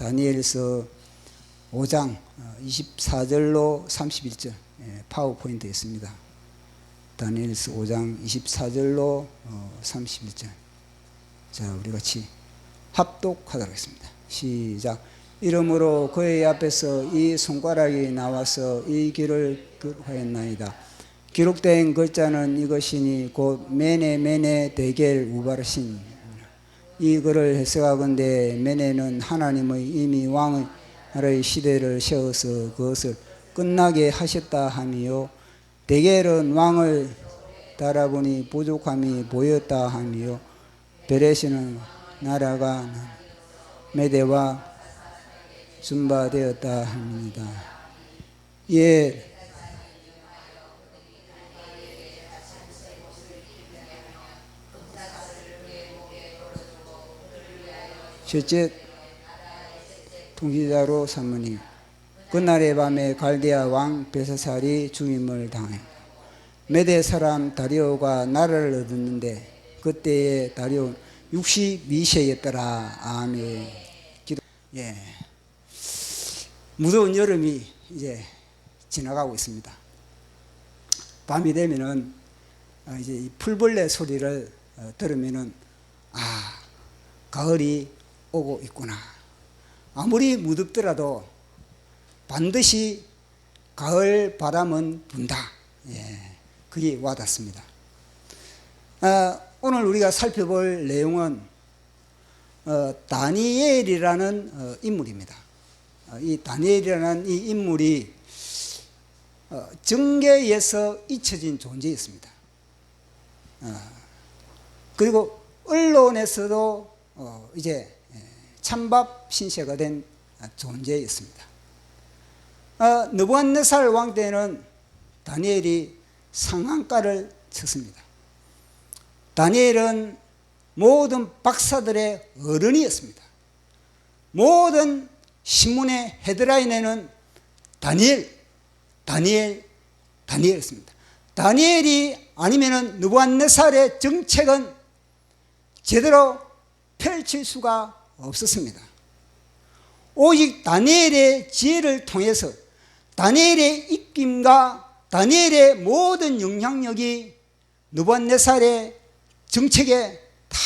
다니엘서 5장 24절로 31절 파워포인트 있습니다. 다니엘서 5장 24절로 31절. 자, 우리 같이 합독하도록 하겠습니다. 시작. 이러므로 그의 앞에서 이 손가락이 나와서 이 길을 기록하였나이다. 기록된 글자는 이것이니 곧 메네 데겔 우바르신. 이 글을 해석하건대 메네는 하나님의 이미 왕의 시대를 세워서 그것을 끝나게 하셨다 하미요, 데겔은 왕을 달아보니 부족함이 보였다 하미요, 베레시는 나라가 메대와 준바되었다 합니다. 예. 셋째, 통치자로 삼으니 그날의 밤에 갈대아 왕 벨사살이 죽임을 당해 메대 사람 다리오가 나라를 얻었는데 그때의 다리오 62세였더라. 아멘. 예. 무더운 여름이 이제 지나가고 있습니다. 밤이 되면은 이제 이 풀벌레 소리를 들으면은 가을이 오고 있구나. 아무리 무덥더라도 반드시 가을 바람은 분다. 예, 그게 와닿습니다. 오늘 우리가 살펴볼 내용은 다니엘이라는 인물입니다. 이 다니엘이라는 이 인물이 정계에서 잊혀진 존재였습니다. 그리고 언론에서도 이제 찬밥 신세가 된 존재였습니다. 느부갓네살 왕 때는 다니엘이 상한가를 쳤습니다. 다니엘은 모든 박사들의 어른이었습니다. 모든 신문의 헤드라인에는 다니엘이었습니다. 다니엘이 아니면은 느부갓네살의 정책은 제대로 펼칠 수가 없었습니다. 오직 다니엘의 지혜를 통해서 다니엘의 입김과 다니엘의 모든 영향력이 느부갓네살의 정책에 다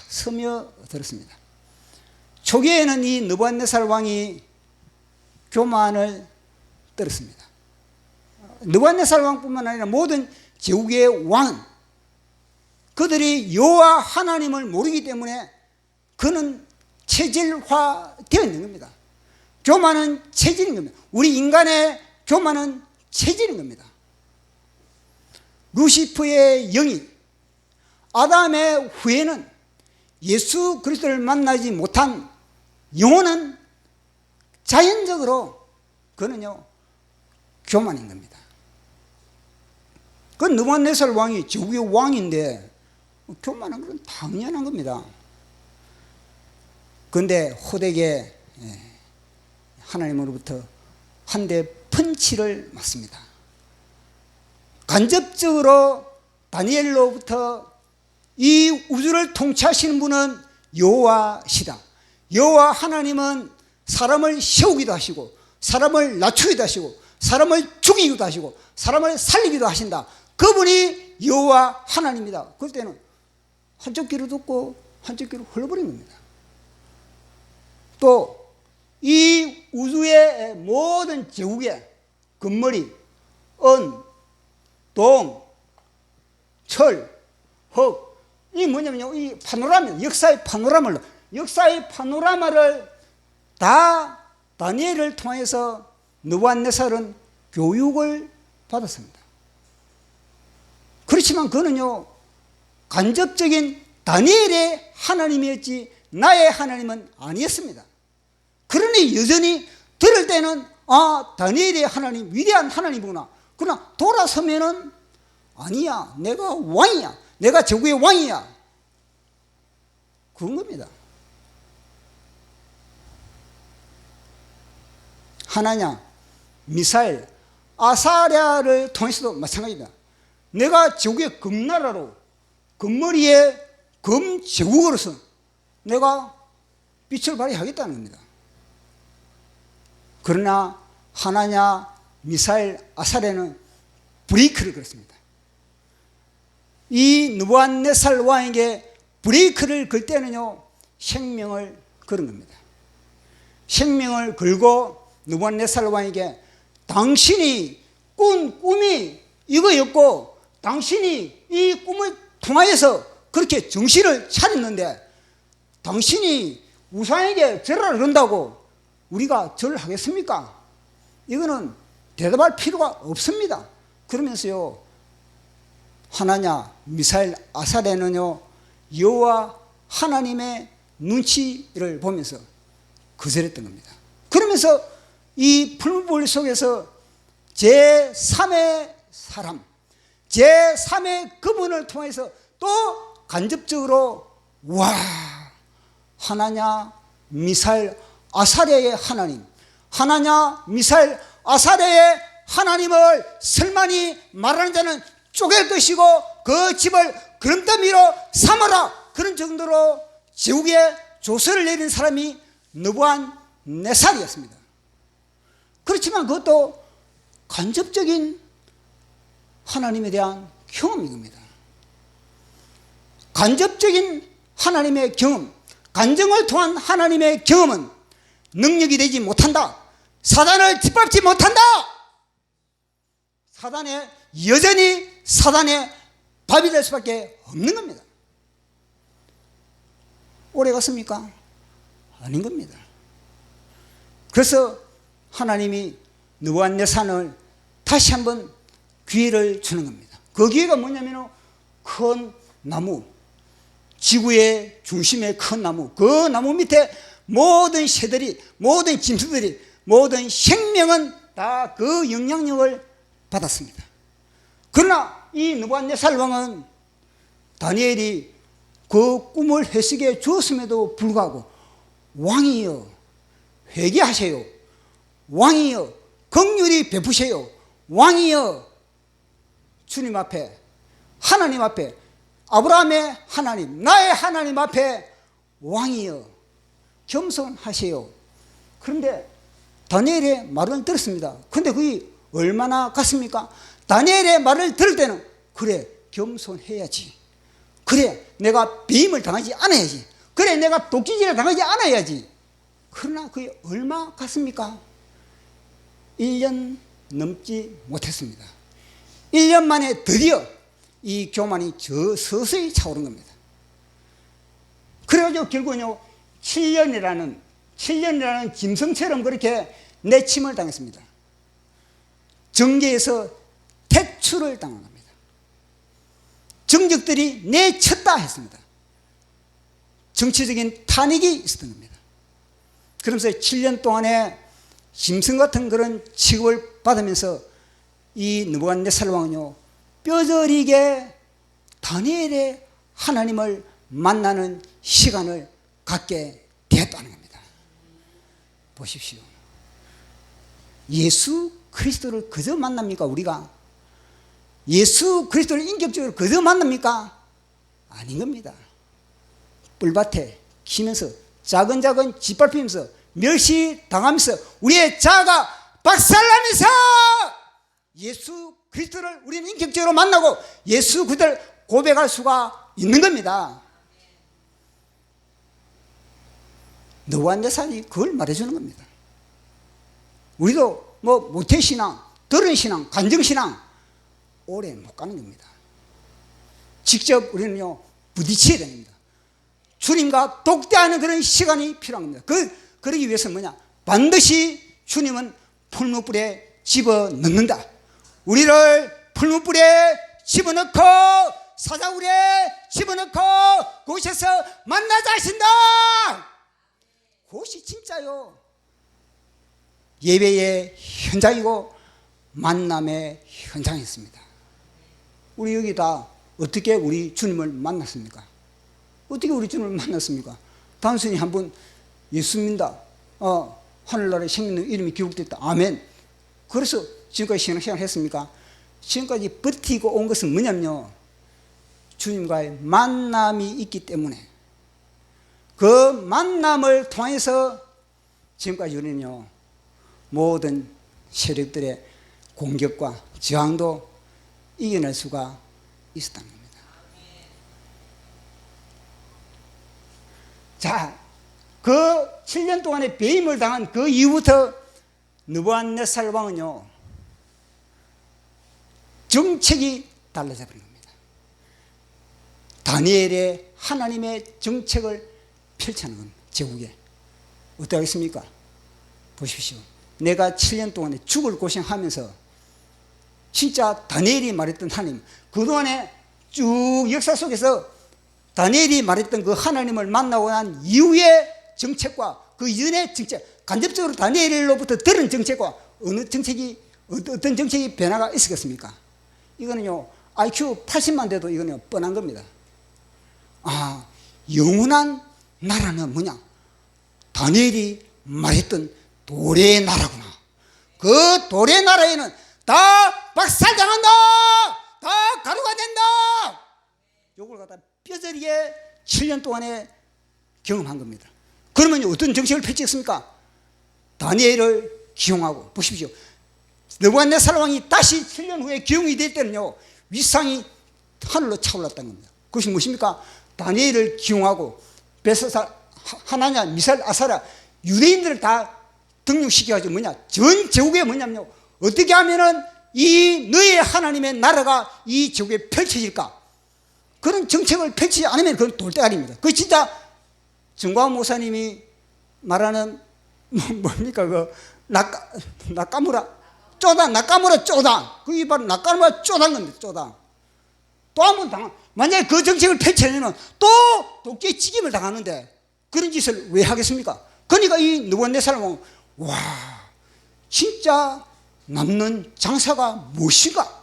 스며들었습니다. 초기에는 이 느부갓네살 왕이 교만을 떨었습니다. 느부갓네살 왕뿐만 아니라 모든 제국의 왕은 그들이 여호와 하나님을 모르기 때문에 그는 체질화되어 있는 겁니다. 교만은 체질인 겁니다. 우리 인간의 교만은 체질인 겁니다. 루시퍼의 영이 아담의 후에는 예수 그리스도를 만나지 못한 영혼은 자연적으로 그는요 교만인 겁니다. 그 느부갓네살 왕이 제국의 왕인데 교만한 건 당연한 겁니다. 그런데 호되게 하나님으로부터 한 대 펀치를 맞습니다. 간접적으로 다니엘로부터 이 우주를 통치하시는 분은 여호와시다. 여호와 하나님은 사람을 세우기도 하시고 사람을 낮추기도 하시고 사람을 죽이기도 하시고 사람을 살리기도 하신다. 그분이 여호와 하나님이다. 그럴 때는 한쪽 귀로 듣고 한쪽 귀로 흘러버린 겁니다. 또 이 우주의 모든 제국의 금머리, 은, 동, 철, 흙, 이 뭐냐면요, 이 파노라마, 역사의 파노라마를 다 다니엘을 통해서 느부갓네살은 교육을 받았습니다. 그렇지만 그는요 간접적인 다니엘의 하나님이었지 나의 하나님은 아니었습니다. 그러니 여전히 들을 때는 다니엘의 하나님 위대한 하나님이구나. 그러나 돌아서면은 아니야, 내가 왕이야, 내가 제국의 왕이야, 그런 겁니다. 하나냐, 미사엘, 아사랴를 통해서도 마찬가지입니다. 내가 제국의 금나라로 금머리의 금제국으로서 내가 빛을 발휘하겠다는 겁니다. 그러나 하나냐, 미사엘, 아사레는 브레이크를 걸었습니다. 이 느부갓네살 왕에게 브레이크를 걸 때는요, 생명을 걸은 겁니다. 생명을 걸고 느부갓네살 왕에게 당신이 꾼 꿈이 이거였고 당신이 이 꿈을 통하여서 그렇게 정신을 차렸는데 당신이 우상에게 절을 한다고 우리가 절을 하겠습니까? 이거는 대답할 필요가 없습니다. 그러면서요, 하나냐, 미사엘, 아사레는요, 여호와 하나님의 눈치를 보면서 거절했던 겁니다. 그러면서 이 풀무불 속에서 제3의 사람, 제3의 그분을 통해서 또 간접적으로 와, 하나냐, 미사엘, 아사레의 하나님, 하나냐, 미사엘, 아사레의 하나님을 설만이 말하는 자는 쪼갤 것이고 그 집을 그름더미로 삼아라, 그런 정도로 제국에 조서를 내린 사람이 느부갓네살이었습니다. 그렇지만 그것도 간접적인 하나님에 대한 경험인 겁니다. 간접적인 하나님의 경험, 간증을 통한 하나님의 경험은 능력이 되지 못한다. 사단을 짓밟지 못한다. 사단에 여전히 사단의 밥이 될 수밖에 없는 겁니다. 오래 갔습니까? 아닌 겁니다. 그래서 하나님이 느부갓네살을 다시 한번 기회를 주는 겁니다. 그 기회가 뭐냐면 큰 나무, 지구의 중심의 큰 나무, 그 나무 밑에 모든 새들이, 모든 짐승들이, 모든 생명은 다 그 영향력을 받았습니다. 그러나 이 느부갓네살 왕은 다니엘이 그 꿈을 해석해 주었음에도 불구하고 왕이여 회개하세요, 왕이여 긍휼히 베푸세요, 왕이여 주님 앞에, 하나님 앞에, 아브라함의 하나님, 나의 하나님 앞에 왕이여 겸손하세요. 그런데 다니엘의 말을 들었습니다. 그런데 그게 얼마나 같습니까? 다니엘의 말을 들을 때는 그래 겸손해야지, 그래 내가 배임을 당하지 않아야지, 그래 내가 도끼질을 당하지 않아야지. 그러나 그게 얼마 같습니까? 1년 넘지 못했습니다. 1년 만에 드디어 이 교만이 서서히 차오른 겁니다. 그래가지고 결국은요 7년이라는 짐승처럼 그렇게 내침을 당했습니다. 정계에서 퇴출을 당한 겁니다. 정적들이 내쳤다 했습니다. 정치적인 탄핵이 있었던 겁니다. 그러면서 7년 동안에 짐승 같은 그런 취급을 받으면서 이 느부갓네살 왕은요 뼈저리게 다니엘의 하나님을 만나는 시간을 갖게 되었다는 겁니다. 보십시오. 예수 그리스도를 그저 만납니까? 우리가 예수 그리스도를 인격적으로 그저 만납니까? 아닌 겁니다. 뿔밭에 키면서 작은 짓밟히면서 멸시당하면서 우리의 자아가 박살나면서 예수 그리스도를 우리는 인격적으로 만나고 예수 그리스도를 고백할 수가 있는 겁니다. 느부갓네살이 그걸 말해주는 겁니다. 우리도 뭐 모태신앙, 들은신앙, 간증신앙 오래 못 가는 겁니다. 직접 우리는요 부딪혀야 됩니다. 주님과 독대하는 그런 시간이 필요한 겁니다. 그러기 위해서는 뭐냐? 반드시 주님은 풀무불에 집어넣는다. 우리를 풀무불에 집어넣고 사자굴에 집어넣고 그곳에서 만나자 하신다. 그것이 진짜요 예배의 현장이고 만남의 현장이었습니다. 우리 여기 다 어떻게 우리 주님을 만났습니까? 어떻게 우리 주님을 만났습니까? 단순히 한번 예수 믿는다, 하늘나라에 생명 이름이 기록됐다, 아멘. 그래서 지금까지 신앙생활 했습니까? 지금까지 버티고 온 것은 뭐냐면요 주님과의 만남이 있기 때문에 그 만남을 통해서 지금까지 우리는요 모든 세력들의 공격과 저항도 이겨낼 수가 있었다는 겁니다. 자, 그 7년 동안에 배임을 당한 그 이후부터 느부갓네살 왕은요, 정책이 달라져 버린 겁니다. 다니엘의 하나님의 정책을 펼쳐는 겁니다. 제국에. 어떻게 하겠습니까? 보십시오. 내가 7년 동안에 죽을 고생하면서 진짜 다니엘이 말했던 하나님, 그동안에 쭉 역사 속에서 다니엘이 말했던 그 하나님을 만나고 난 이후의 정책과 그 이전의 정책, 간접적으로 다니엘로부터 들은 정책과 어떤 정책이 변화가 있었겠습니까? 이거는요, IQ 80만 돼도 이거는 뻔한 겁니다. 아, 영원한 나라는 뭐냐? 다니엘이 말했던 도래의 나라구나. 그 도래의 나라에는 다 박살당한다! 다 가루가 된다! 요걸 갖다 뼈저리게 7년 동안에 경험한 겁니다. 그러면 어떤 정책을 펼쳤습니까? 다니엘을 기용하고, 보십시오. 느부갓네살 왕이 다시 7년 후에 기용이 될 때는요, 위상이 하늘로 차올랐다는 겁니다. 그것이 무엇입니까? 다니엘을 기용하고 벨사살, 하나냐, 미사엘, 아사랴, 유대인들을 다 등록시켜가지고 뭐냐? 전 제국에 뭐냐면요, 어떻게 하면은 이 너의 하나님의 나라가 이 제국에 펼쳐질까? 그런 정책을 펼치지 않으면 그건 돌대가리입니다. 그게 진짜 정광훈 목사님이 말하는 뭡니까? 그 나까무라 쪼당, 나까무라 쪼당. 그게 바로 나까무라 쪼당 겁니다. 쪼당. 또 한 번 당한, 만약에 그 정책을 펼치려면 또 도끼에 찌김을 당하는데 그런 짓을 왜 하겠습니까? 그러니까 이 느부갓네살 왕, 와, 진짜 남는 장사가 무엇인가?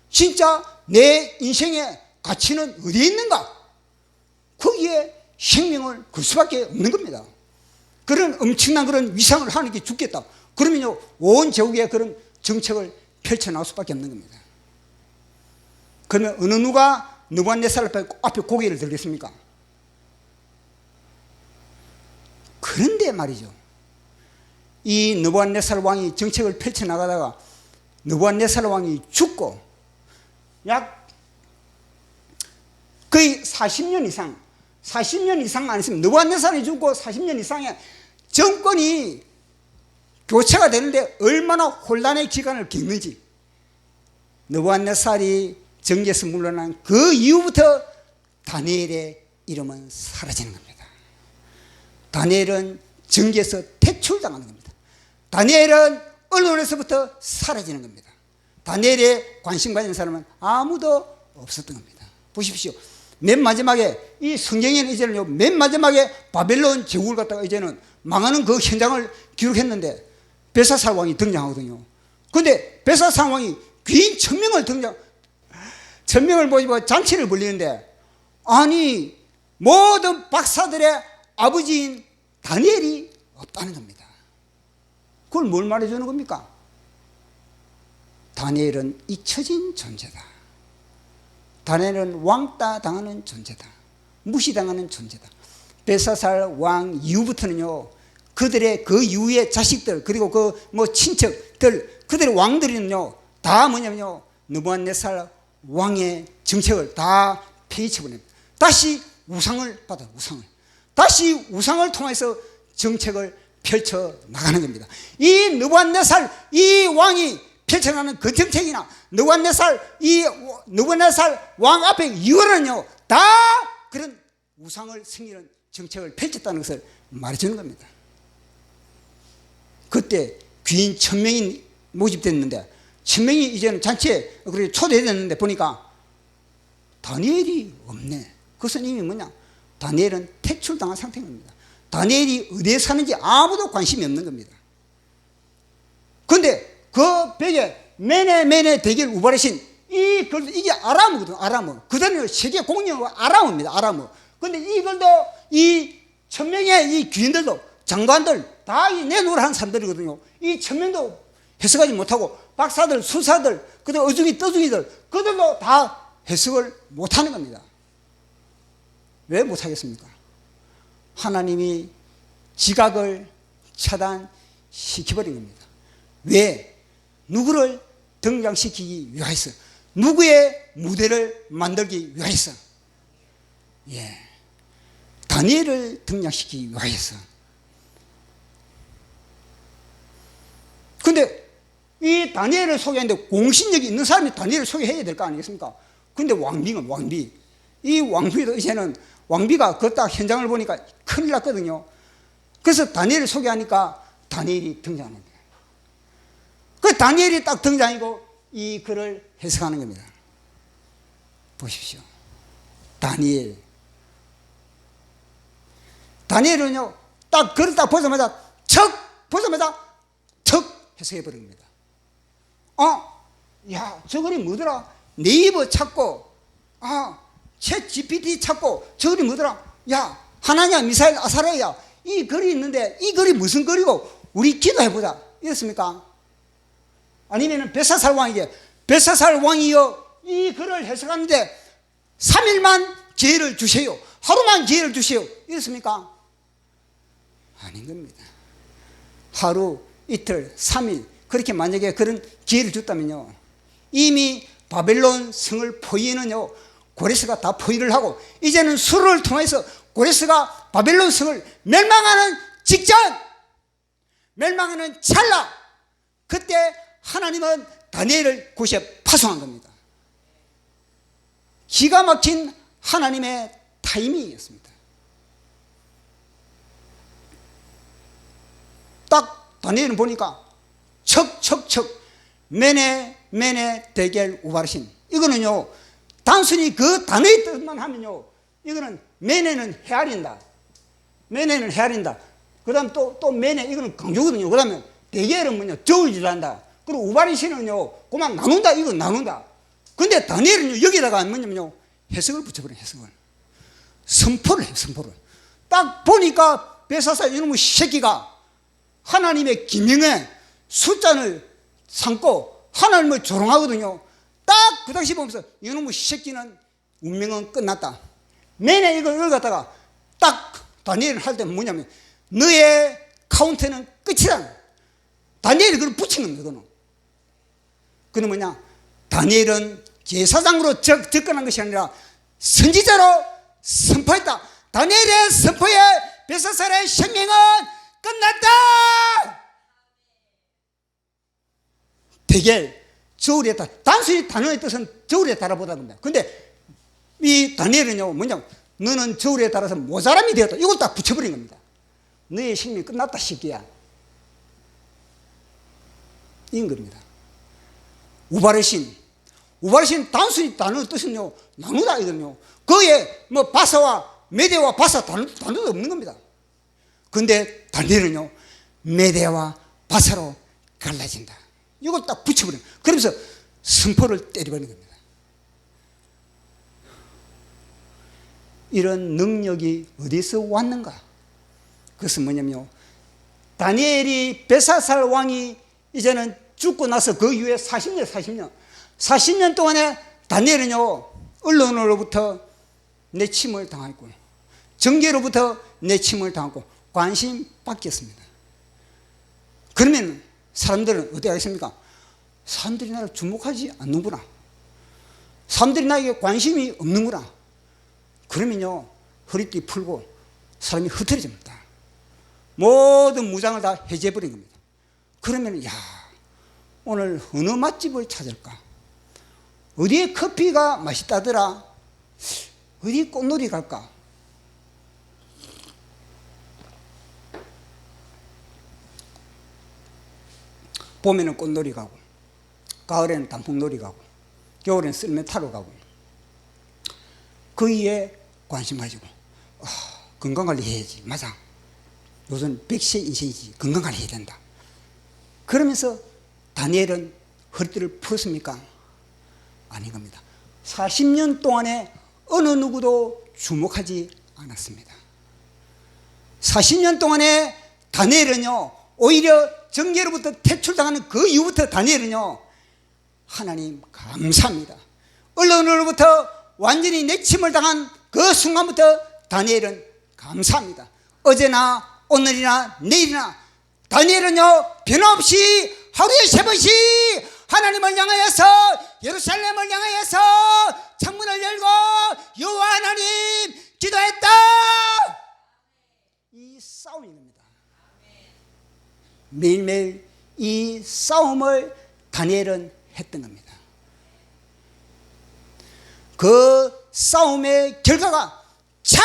진짜 내 인생의 가치는 어디에 있는가? 거기에 생명을 걸 수밖에 없는 겁니다. 그런 엄청난 그런 위상을 하나님께 주겠다. 그러면요, 온 제국에 그런 정책을 펼쳐나올 수밖에 없는 겁니다. 그러면 어느 누가 느부갓네살 앞에 고개를 들겠습니까? 그런데 말이죠, 이 느부갓네살 왕이 정책을 펼쳐나가다가 느부갓네살 왕이 죽고 약 거의 40년 이상 안 했으면, 느부갓네살이 죽고 40년 이상의 정권이 교체가 되는데 얼마나 혼란의 기간을 겪는지, 느부갓네살이 정계에서 물러난 그 이후부터 다니엘의 이름은 사라지는 겁니다. 다니엘은 정계에서 퇴출당하는 겁니다. 다니엘은 언론에서부터 사라지는 겁니다. 다니엘에 관심 가진 사람은 아무도 없었던 겁니다. 보십시오. 맨 마지막에 이 성경에는 이제는요, 맨 마지막에 바벨론 제국을 갖다가 이제는 망하는 그 현장을 기록했는데 벨사살 왕이 등장하거든요. 그런데 벨사살 왕이 귀인 천명을 보이고 잔치를 벌리는데, 아니 모든 박사들의 아버지인 다니엘이 없다는 겁니다. 그걸 뭘 말해주는 겁니까? 다니엘은 잊혀진 존재다. 다니엘은 왕따 당하는 존재다. 무시당하는 존재다. 벨사살 왕 이후부터는요, 그들의 그 이후의 자식들, 그리고 그 친척들, 그들의 왕들은요, 다 뭐냐면요, 느부갓네살 왕의 정책을 다 폐기쳐버립니다. 다시 우상을 받아, 다시 우상을 통해서 정책을 펼쳐 나가는 겁니다. 이 느부갓네살 이 왕이 펼쳐나가는 그 정책이나 느부갓네살 왕 앞에 이거는요, 다 그런 우상을 섬기는 정책을 펼쳤다는 것을 말해주는 겁니다. 그때 귀인 1000명이 모집됐는데 1000명이 이제는 잔치에 초대됐는데 보니까 다니엘이 없네. 그것은 이미 뭐냐? 다니엘은 퇴출당한 상태인 겁니다. 다니엘이 어디에 사는지 아무도 관심이 없는 겁니다. 그런데 그 벽에 메네 대결 우발하신 이게 아람어거든. 아람어. 그들은 세계 공용어 아람어입니다. 아람어. 그런데 이걸도 이 1000명의 이 귀인들도 장관들 다 이 내놓으라 한 사람들이거든요. 이 1000명도 해석하지 못하고 박사들, 수사들, 그들 어중이 떠중이들, 그들도 다 해석을 못하는 겁니다. 왜 못하겠습니까? 하나님이 지각을 차단시켜버린 겁니다. 왜? 누구를 등장시키기 위하여서, 누구의 무대를 만들기 위하여서, 예, 다니엘을 등장시키기 위하여서. 근데 이 다니엘을 소개하는데 공신력이 있는 사람이 다니엘을 소개해야 될 거 아니겠습니까? 근데 왕비는 왕비. 이 왕비도 이제는 왕비가 그 딱 현장을 보니까 큰일 났거든요. 그래서 다니엘을 소개하니까 다니엘이 등장하는 거예요. 그 다니엘이 딱 등장이고 이 글을 해석하는 겁니다. 보십시오. 다니엘은요, 딱 글을 딱 보자마자 척 해석해버린 겁니다. 야, 저 글이 뭐더라? 네이버 찾고, 챗 GPT 찾고, 저 글이 뭐더라? 야, 하나냐, 미사일, 아사랴야, 이 글이 있는데, 이 글이 무슨 글이고, 우리 기도해보자. 이렇습니까? 아니면은 벨사살 왕에게, 벨사살 왕이여, 이 글을 해석하는데, 3일만 기회를 주세요. 하루만 기회를 주세요. 이렇습니까? 아닌 겁니다. 하루, 이틀, 3일, 그렇게 만약에 그런 기회를 줬다면요, 이미 바벨론 성을 포위는요, 고레스가 다 포위를 하고, 이제는 수로를 통해서 고레스가 바벨론 성을 멸망하는 직전, 멸망하는 찰나, 그때 하나님은 다니엘을 곳에 파송한 겁니다. 기가 막힌 하나님의 타이밍이었습니다. 딱 다니엘은 보니까 척 메네 데겔 우바르신, 이거는요 단순히 그 단어의 뜻만 하면요, 이거는 메네는 헤아린다, 그 다음 또 메네, 이거는 강조거든요. 그 다음에 데겔은 뭐냐, 저울질한다. 그리고 우바르신은요 그만 나눈다, 이거 나눈다. 근데 다니엘은요 여기다가 뭐냐면요, 해석을 붙여버려. 해석을, 선포를 해요. 선포를 딱 보니까 벨사살 이놈의 새끼가 하나님의 기명에 숫자를 삼고 하나님을 조롱하거든요. 딱 그 당시 보면서 이놈의 새끼는 운명은 끝났다. 내내 이걸 갖다가 딱 다니엘을 할 때 뭐냐면, 너의 카운트는 끝이다. 다니엘이 그걸 붙인 겁니다. 그는 뭐냐, 다니엘은 제사장으로 접근한 것이 아니라 선지자로 선포했다. 다니엘의 선포에 벨사살의 생명은 끝났다. 데겔, 저울에 따라, 단순히 단어의 뜻은 저울에 따라 보다는 겁니다. 근데 이 다니엘은요 뭐냐, 너는 저울에 따라서 모자람이 되었다. 이걸 딱 붙여버린 겁니다. 너의 생명이 끝났다 새끼야, 이인 겁니다. 우바르신 단순히 단어의 뜻은요 나누다 이거든요. 거기에 뭐 바사와 메대와 바사 단어도 없는 겁니다. 근데 다니엘은요 메대와 바사로 갈라진다. 이걸 딱 붙여버려요. 그러면서 선포를 때려버리는 겁니다. 이런 능력이 어디서 왔는가? 그것은 뭐냐면요, 다니엘이 벨사살 왕이 이제는 죽고 나서 그 이후에 40년 동안에 다니엘은요 언론으로부터 내침을 당했고, 정계로부터 내침을 당하고 관심 받겠습니다. 그러면 사람들은 어떻게 하겠습니까? 사람들이 나를 주목하지 않는구나, 사람들이 나에게 관심이 없는구나. 그러면요 허리띠 풀고 사람이 흩어집니다. 모든 무장을 다 해제해버린 겁니다. 그러면 야, 오늘 어느 맛집을 찾을까? 어디에 커피가 맛있다더라? 어디 꽃놀이 갈까? 봄에는 꽃놀이 가고, 가을에는 단풍놀이 가고, 겨울에는 썰매 타러 가고, 거기에 관심 가지고 건강관리 해야지. 맞아, 요즘 100세 인생이지, 건강관리 해야 된다. 그러면서 다니엘은 허리띠를 풀었습니까? 아닌 겁니다. 40년 동안에 어느 누구도 주목하지 않았습니다. 40년 동안에 다니엘은요 오히려 정계로부터 퇴출당하는 그 이후부터 다니엘은요, 하나님 감사합니다. 언론으로부터 완전히 내침을 당한 그 순간부터 다니엘은 감사합니다. 어제나 오늘이나 내일이나 다니엘은요 변함없이 하루에 3번씩 하나님을 향하여서, 예루살렘을 향하여서 창문을 열고 여호와 하나님 기도했다. 이 싸움이 겁니다. 매일매일 이 싸움을 다니엘은 했던 겁니다. 그 싸움의 결과가 착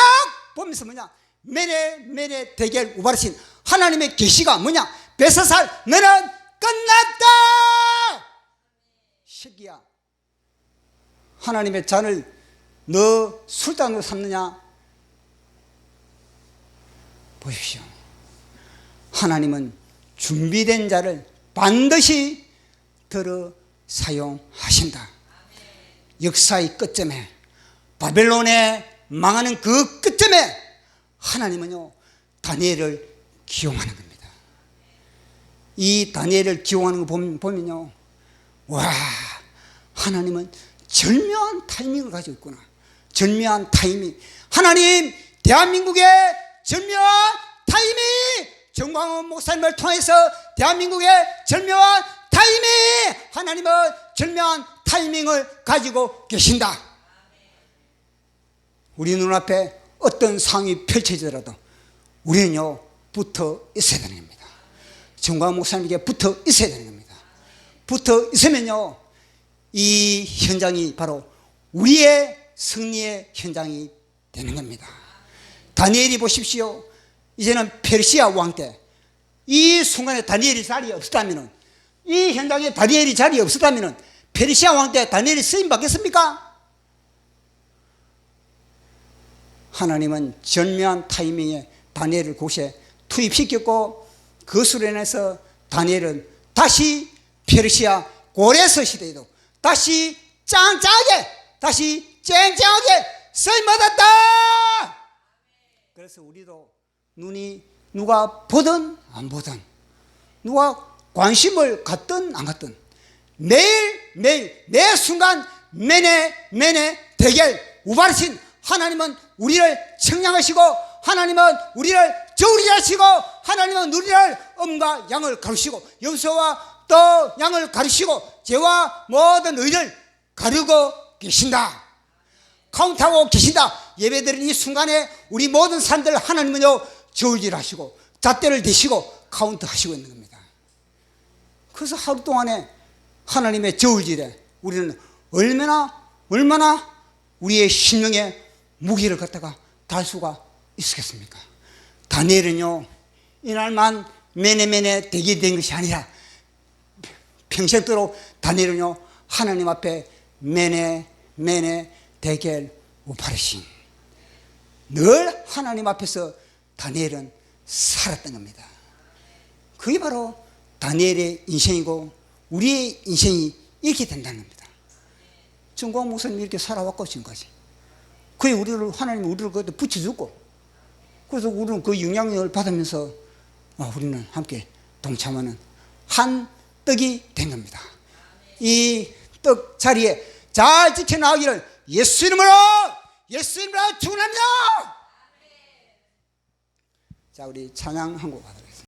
보면서 뭐냐, 메네 대결 우바르신 하나님의 계시가 뭐냐, 벨사살 너는 끝났다. 새끼야, 하나님의 잔을 너 술잔으로 삼느냐? 보십시오. 하나님은 준비된 자를 반드시 들어 사용하신다. 역사의 끝점에, 바벨론에 망하는 그 끝점에 하나님은요 다니엘을 기용하는 겁니다. 이 다니엘을 기용하는 거 보면요, 와, 하나님은 절묘한 타이밍을 가지고 있구나. 절묘한 타이밍. 하나님, 대한민국의 절묘한 타이밍, 정광훈 목사님을 통해서 대한민국의 절묘한 타이밍, 하나님은 절묘한 타이밍을 가지고 계신다. 우리 눈앞에 어떤 상황이 펼쳐지더라도 우리는요 붙어 있어야 되는 겁니다. 정광훈 목사님에게 붙어 있어야 되는 겁니다. 붙어 있으면요 이 현장이 바로 우리의 승리의 현장이 되는 겁니다. 다니엘이 보십시오. 이제는 페르시아 왕 때 이 순간에 다니엘이 자리에 없었다면, 이 현장에 다니엘이 자리에 없었다면 페르시아 왕 때 다니엘이 쓰임 받겠습니까? 하나님은 절묘한 타이밍에 다니엘을 곳에 투입시켰고, 그것으로 인해서 다니엘은 다시 페르시아 고레스 시대에도 다시 짱짱하게, 다시 쨍쨍하게 쓰임받았다. 그래서 우리도 눈이 누가 보든 안 보든, 누가 관심을 갖든 안 갖든 매일매일 매 순간 매네 대결 우바르신 하나님은 우리를 청량하시고, 하나님은 우리를 저울이 하시고, 하나님은 우리를 음과 양을 가르시고, 염소와 또 양을 가르시고, 죄와 모든 의를 가르고 계신다. 카운트하고 계신다. 예배드리는 이 순간에 우리 모든 사람들 하나님은요 저울질 하시고 잣대를 대시고 카운트 하시고 있는 겁니다. 그래서 하루 동안에 하나님의 저울질에 우리는 얼마나 우리의 심령에 무기를 갖다가 달 수가 있겠습니까? 다니엘은요 이날만 매네 대기된 것이 아니라 평생도록 다니엘은요 하나님 앞에 매네 대결 우파르신, 늘 하나님 앞에서 다니엘은 살았던 겁니다. 그게 바로 다니엘의 인생이고 우리의 인생이 이렇게 된다는 겁니다. 정광훈 목사님이 이렇게 살아왔고 지금까지 그게 하나님이 우리를 그것도 붙여주고, 그래서 우리는 그 영향력을 받으면서 우리는 함께 동참하는 한 떡이 된 겁니다. 이 떡 자리에 잘 지켜나가기를 예수 이름으로 축원합니다. 자, 우리 찬양 한 곡 하도록.